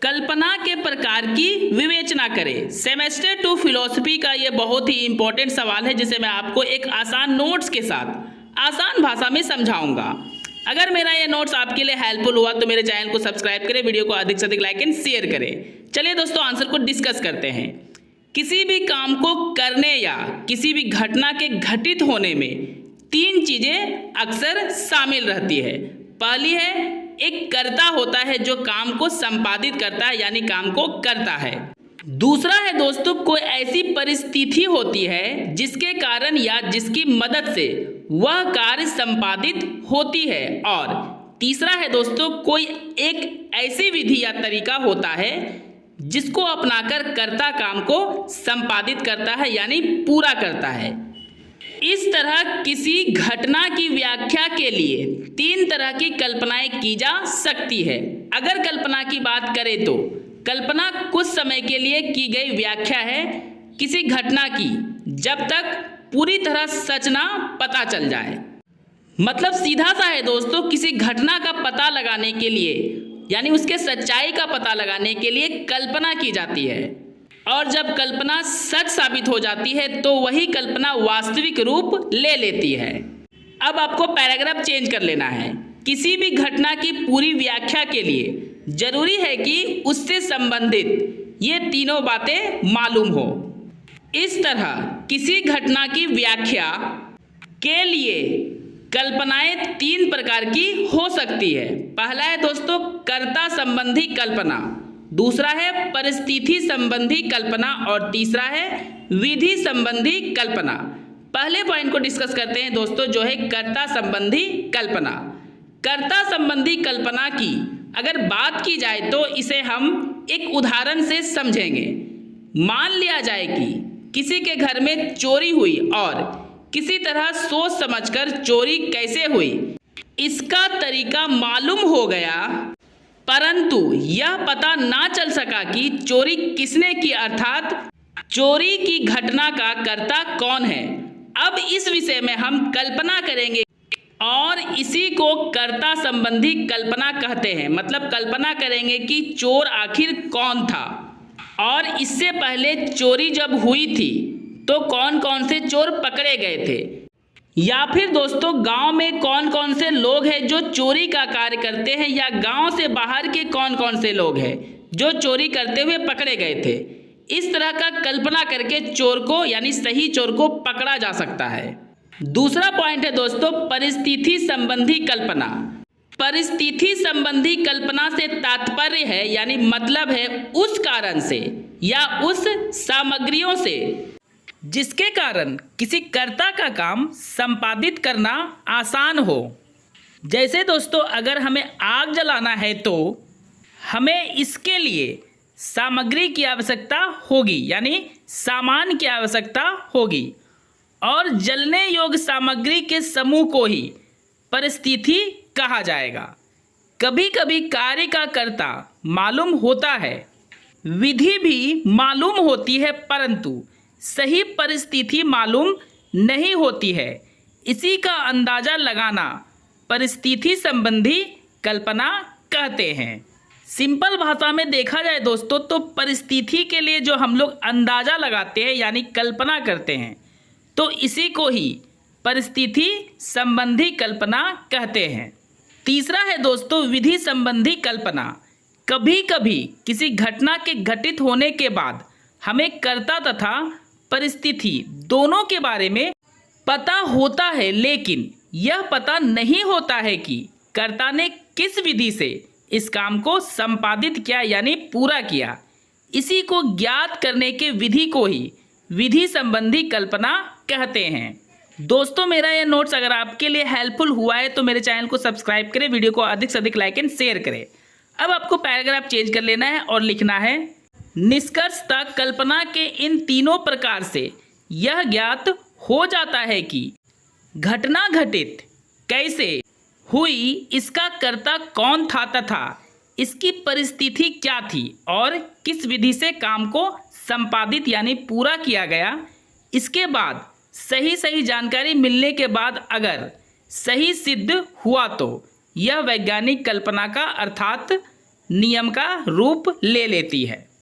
कल्पना के प्रकार की विवेचना करें। सेमेस्टर 2 फिलॉसफी का ये बहुत ही इंपॉर्टेंट सवाल है जिसे मैं आपको एक आसान नोट्स के साथ आसान भाषा में समझाऊंगा। अगर मेरा ये नोट्स आपके लिए हेल्पफुल हुआ तो मेरे चैनल को सब्सक्राइब करें, वीडियो को अधिक से अधिक लाइक एंड शेयर करें। चलिए दोस्तों आंसर को डिस्कस करते हैं। किसी भी काम को करने या किसी भी घटना के घटित होने में 3 चीजें अक्सर शामिल रहती है। पहली है, एक कर्ता होता है जो काम को संपादित करता है यानी काम को करता है। दूसरा है दोस्तों, कोई ऐसी परिस्थिति होती है जिसके कारण या जिसकी मदद से वह कार्य संपादित होती है। और तीसरा है दोस्तों, कोई एक ऐसी विधि या तरीका होता है जिसको अपनाकर कर्ता काम को संपादित करता है यानी पूरा करता है। इस तरह किसी घटना की व्याख्या के लिए 3 तरह की कल्पनाएं की जा सकती है। अगर कल्पना की बात करें तो कल्पना कुछ समय के लिए की गई व्याख्या है किसी घटना की, जब तक पूरी तरह सच ना पता चल जाए। मतलब सीधा सा है दोस्तों, किसी घटना का पता लगाने के लिए यानी उसके सच्चाई का पता लगाने के लिए कल्पना की जाती है, और जब कल्पना सच साबित हो जाती है तो वही कल्पना वास्तविक रूप ले लेती है। अब आपको पैराग्राफ चेंज कर लेना है। किसी भी घटना की पूरी व्याख्या के लिए जरूरी है कि उससे संबंधित ये तीनों बातें मालूम हो। इस तरह किसी घटना की व्याख्या के लिए कल्पनाएं 3 प्रकार की हो सकती है। पहला है दोस्तों कर्ता संबंधी कल्पना, दूसरा है परिस्थिति संबंधी कल्पना और तीसरा है विधि संबंधी कल्पना। पहले पॉइंट को डिस्कस करते हैं दोस्तों, जो है कर्ता संबंधी कल्पना। कर्ता संबंधी कल्पना की अगर बात की जाए तो इसे हम एक उदाहरण से समझेंगे। मान लिया जाए कि किसी के घर में चोरी हुई और किसी तरह सोच समझकर चोरी कैसे हुई इसका तरीका मालूम हो गया, परंतु यह पता ना चल सका कि चोरी किसने की, अर्थात चोरी की घटना का कर्ता कौन है। अब इस विषय में हम कल्पना करेंगे और इसी को कर्ता संबंधी कल्पना कहते हैं। मतलब कल्पना करेंगे कि चोर आखिर कौन था और इससे पहले चोरी जब हुई थी तो कौन कौन से चोर पकड़े गए थे, या फिर दोस्तों गांव में कौन कौन से लोग हैं जो चोरी का कार्य करते हैं, या गांव से बाहर के कौन कौन से लोग हैं जो चोरी करते हुए पकड़े गए थे। इस तरह का कल्पना करके चोर को यानी सही चोर को पकड़ा जा सकता है। दूसरा पॉइंट है दोस्तों परिस्थिति संबंधी कल्पना। परिस्थिति संबंधी कल्पना से तात्पर्य है यानी मतलब है उस कारण से या उस सामग्रियों से जिसके कारण किसी कर्ता का काम संपादित करना आसान हो। जैसे दोस्तों अगर हमें आग जलाना है तो हमें इसके लिए सामग्री की आवश्यकता होगी यानी सामान की आवश्यकता होगी, और जलने योग्य सामग्री के समूह को ही परिस्थिति कहा जाएगा। कभी कभी कार्य का कर्ता मालूम होता है, विधि भी मालूम होती है, परंतु सही परिस्थिति मालूम नहीं होती है। इसी का अंदाजा लगाना परिस्थिति संबंधी कल्पना कहते हैं। सिंपल भाषा में देखा जाए दोस्तों तो परिस्थिति के लिए जो हम लोग अंदाजा लगाते हैं यानी कल्पना करते हैं तो इसी को ही परिस्थिति संबंधी कल्पना कहते हैं। तीसरा है दोस्तों विधि संबंधी कल्पना। कभी कभी किसी घटना के घटित होने के बाद हमें कर्ता तथा परिस्थिति दोनों के बारे में पता होता है, लेकिन यह पता नहीं होता है कि कर्ता ने किस विधि से इस काम को संपादित किया यानी पूरा किया। इसी को ज्ञात करने के विधि को ही विधि संबंधी कल्पना कहते हैं। दोस्तों मेरा यह नोट्स अगर आपके लिए हेल्पफुल हुआ है तो मेरे चैनल को सब्सक्राइब करें, वीडियो को अधिक से अधिक लाइक एंड शेयर करें। अब आपको पैराग्राफ चेंज कर लेना है और लिखना है, निष्कर्षतः कल्पना के इन तीनों प्रकार से यह ज्ञात हो जाता है कि घटना घटित कैसे हुई, इसका कर्ता कौन था तथा इसकी परिस्थिति क्या थी और किस विधि से काम को संपादित यानी पूरा किया गया। इसके बाद सही जानकारी मिलने के बाद अगर सही सिद्ध हुआ तो यह वैज्ञानिक कल्पना का अर्थात नियम का रूप ले लेती है।